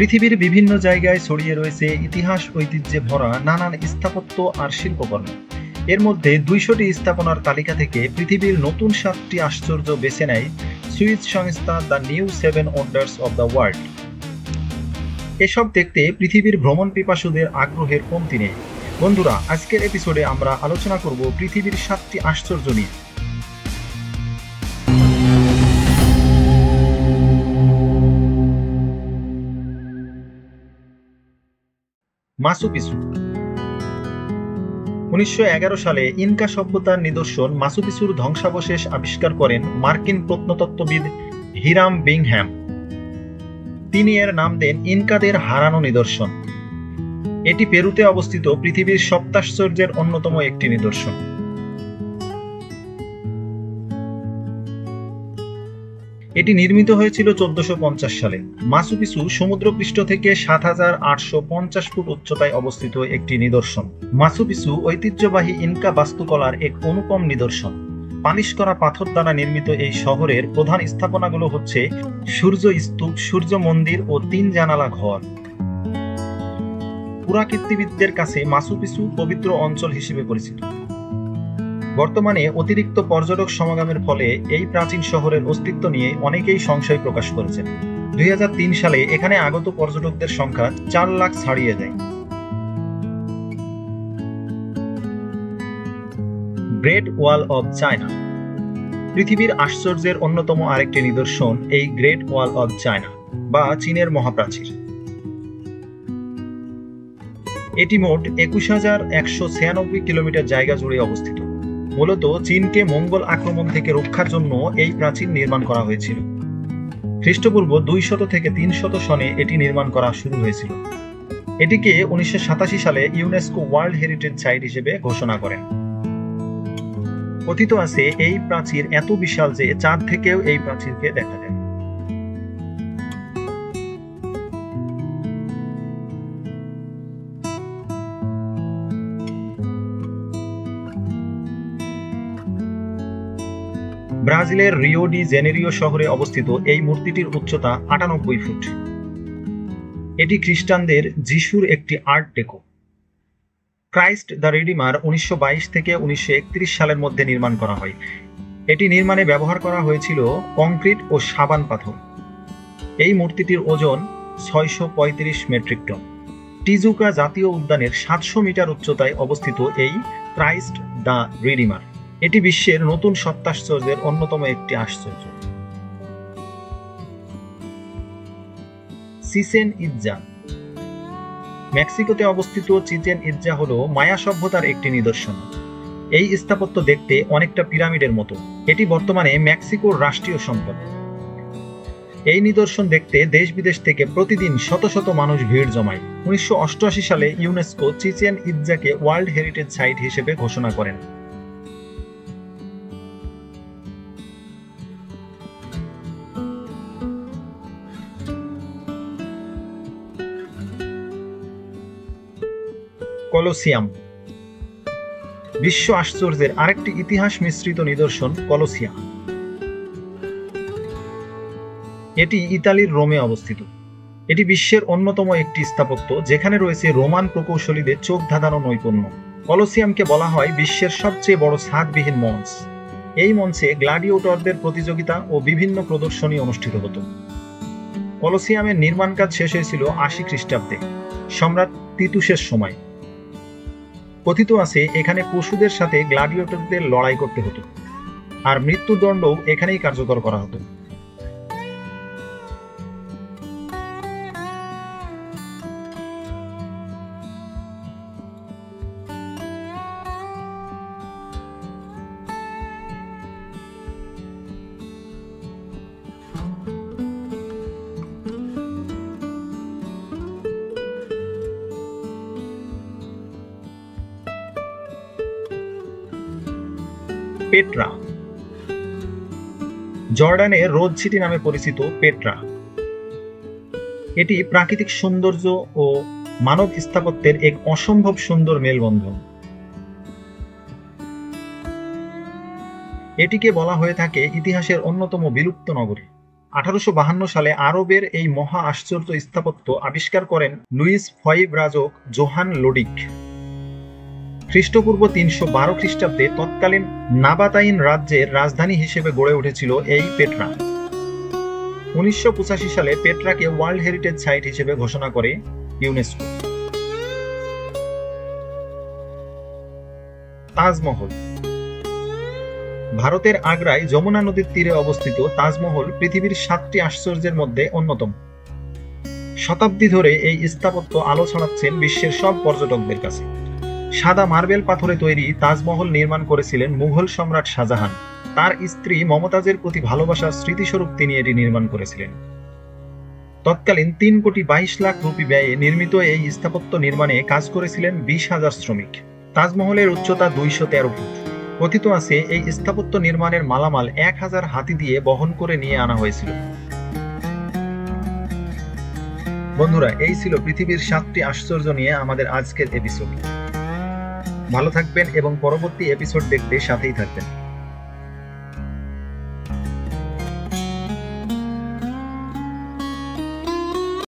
পৃথিবীর বিভিন্ন জায়গায় ছড়িয়ে রয়েছে ইতিহাস ঐতিহ্যে ভরা নানান স্থাপত্য আর শিল্পকর্ম। এর মধ্যে 200টি স্থাপনার তালিকা থেকে পৃথিবীর নতুন 7টি আশ্চর্য বেছে নেয় সুইস সংস্থা the new 7 wonders of the world. এসব দেখতে পৃথিবীর ভ্রমণ পিপাসুদের আগ্রহের কমতি নেই। বন্ধুরা, আজকের এপিসোডে আমরা আলোচনা করব পৃথিবীর 7টি আশ্চর্য নিয়ে। মাচু পিছু। 1911 সালে ইনকা সভ্যতার নিদর্শন মাচু পিছুর ধ্বংসাবশেষ আবিষ্কার করেন মার্কিন প্রত্নতত্ত্ববিদ হিরাম বিংহ্যাম। তিনি এর নাম দেন ইনকাদের হারানো নিদর্শন। এটি পেরুতে অবস্থিত পৃথিবীর সপ্তাশ্চর্যের অন্যতম একটি নিদর্শন। এটি নির্মিত হয়েছিল 1450 সালে। মাচু পিছু সমুদ্রপৃষ্ঠ থেকে 7,850 ফুট উচ্চতায় অবস্থিত একটি নিদর্শন। মাচু পিছু ঐতিহ্যবাহী ইনকা বাস্তুকলার এক অনুপম নিদর্শন। পালিশ করা পাথর দ্বারা নির্মিত এই শহরের প্রধান স্থাপনাগুলো হচ্ছে সূর্য স্তূপ, সূর্য মন্দির ও 3 জানালা ঘর। পুরাকীর্তিবিদদের কাছে মাচু পিছু পবিত্র অঞ্চল হিসেবে পরিচিত। বর্তমানে অতিরিক্ত পর্যটক সমাগমের ফলে এই প্রাচীন শহরের অস্তিত্ব নিয়ে অনেকেই সংশয় প্রকাশ করেছেন। 2003 সালে এখানে আগত পর্যটকদের সংখ্যা 4 লাখ ছাড়িয়ে যায়। Great wall of China. পৃথিবীর আশ্চর্যের অন্যতম আরেকটি নিদর্শন এই গ্রেট ওয়াল অব চায়না বা চীনের মহাপ্রাচীর। এটি মোট 21,196 কিলোমিটার জায়গা জুড়ে অবস্থিত। মূলত চীনকে মঙ্গল আক্রমণ থেকে রক্ষার জন্য এই প্রাচীর নির্মাণ করা হয়েছিল। খ্রিস্টপূর্ব 200 থেকে 300 সনে এটি নির্মাণ করা শুরু হয়েছিল। এটিকে 1987 সালে ইউনেস্কো ওয়ার্ল্ড হেরিটেজ সাইট হিসেবে ঘোষণা করেন। কথিত আছে এই প্রাচীর এত বিশাল যে চাঁদ থেকেও এই প্রাচীরকে দেখা যায়। ব্রাজিলের রিও ডি জেনেরিও শহরে অবস্থিত এই মূর্তিটির উচ্চতা 98 ফুট। এটি খ্রিস্টানদের যিশুর একটি art deco. Christ the redeemer 1922 থেকে 1931 সালের মধ্যে নির্মাণ করা হয়। এটি নির্মাণে ব্যবহার করা হয়েছিল কংক্রিট ও সাবান পাথর। এই মূর্তিটির ওজন 635 মেট্রিক টন। টিজুকা জাতীয় উদ্যানের 700 মিটার উচ্চতায় অবস্থিত এই ক্রাইস্ট দ্য রিডিমার এটি বিশ্বের নতুন সপ্তাশ্চর্যের অন্যতম একটি আশ্চর্য। Chichen Itza. মেক্সিকোতে অবস্থিত চিচেন ইৎজা হলো মায়া সভ্যতার একটি নিদর্শন। এই স্থাপত্য দেখতে অনেকটা পিরামিডের মতো। এটি বর্তমানে মেক্সিকোর রাষ্ট্রীয় সম্পদ। এই নিদর্শন দেখতে দেশ বিদেশ থেকে প্রতিদিন শত শত মানুষ ভিড় জমায়। 1988 সালে ইউনেস্কো চিচেন ইৎজাকে ওয়ার্ল্ড হেরিটেজ সাইট হিসেবে ঘোষণা করেন। কলোসিয়াম। বিশ্ব আশ্চর্যের আরেকটি ইতিহাস মিশ্রিত নিদর্শন কলোসিয়াম। এটি ইতালির রোমে অবস্থিত। এটি বিশ্বের অন্যতম একটি স্থাপত্য যেখানে রয়েছে রোমান প্রকৌশলীদের চোখ ধাঁধানো নৈপুণ্য। কলোসিয়ামকে বলা হয় বিশ্বের সবচেয়ে বড় ছাদবিহীন মঞ্চ। এই মঞ্চে গ্ল্যাডিয়েটরদের প্রতিযোগিতা ও বিভিন্ন প্রদর্শনী অনুষ্ঠিত হতো। কলোসিয়ামের নির্মাণ কাজ শেষ হয়েছিল 80 খ্রিস্টাব্দে, সম্রাট তিতুসের সময়। কথিত আছে এখানে পশুদের সাথে গ্ল্যাডিয়েটরদের লড়াই করতে হতো, আর মৃত্যুদণ্ডও এখানেই কার্যকর করা হতো। পেট্রা। জর্ডানের রোজ সিটি নামে পরিচিত পেট্রা। এটি প্রাকৃতিক সৌন্দর্য ও মানব স্থাপত্যের এক অসম্ভব সুন্দর মেলবন্ধন। এটিকে বলা হয়ে থাকে ইতিহাসের অন্যতম বিলুপ্ত নগরী। 1852 সালে আরবের এই মহা আশ্চর্য স্থাপত্য আবিষ্কার করেন লুইস ফয়ব্রাজক জোহান লোডিক। খ্রিস্টপূর্ব 312 খ্রিস্টাব্দে তৎকালীন নাবাতাইন রাজ্যের রাজধানী হিসেবে গড়ে উঠেছিল এই পেট্রা। 1985 সালে পেট্রাকে ওয়ার্ল্ড হেরিটেজ সাইট হিসেবে ঘোষণা করে ইউনেস্কো। তাজমহল। ভারতের আগ্রায় যমুনা নদীর তীরে অবস্থিত তাজমহল পৃথিবীর 7টি আশ্চর্যের মধ্যে অন্যতম। শতাব্দী ধরে এই স্থাপত্য আলো ছড়াচ্ছেন বিশ্বের সব পর্যটকদের কাছে। সাদা মার্বেল পাথরে তৈরি তাজমহল নির্মাণ করেছিলেন মুঘল সম্রাট শাহজাহান। তার স্ত্রী মমতাজের প্রতি ভালোবাসার স্মৃতিস্বরূপ তিনি এটি নির্মাণ করেছিলেন। তৎকালীন 3,22 লাখ রুপি ব্যয়ে নির্মিত এই স্থাপত্য নির্মাণে কাজ করেছিলেন 20,000 শ্রমিক। তাজমহলের উচ্চতা 213 ফুট। কথিত আছে এই স্থাপত্য নির্মাণের মালামাল 1000 হাতি দিয়ে বহন করে নিয়ে আনা হয়েছিল। বন্ধুরা, এই ছিল পৃথিবীর 7টি আশ্চর্য নিয়ে আমাদের আজকের এপিসোড। ভালো থাকবেন এবং পরবর্তী এপিসোড দেখতে সাথেই থাকবেন।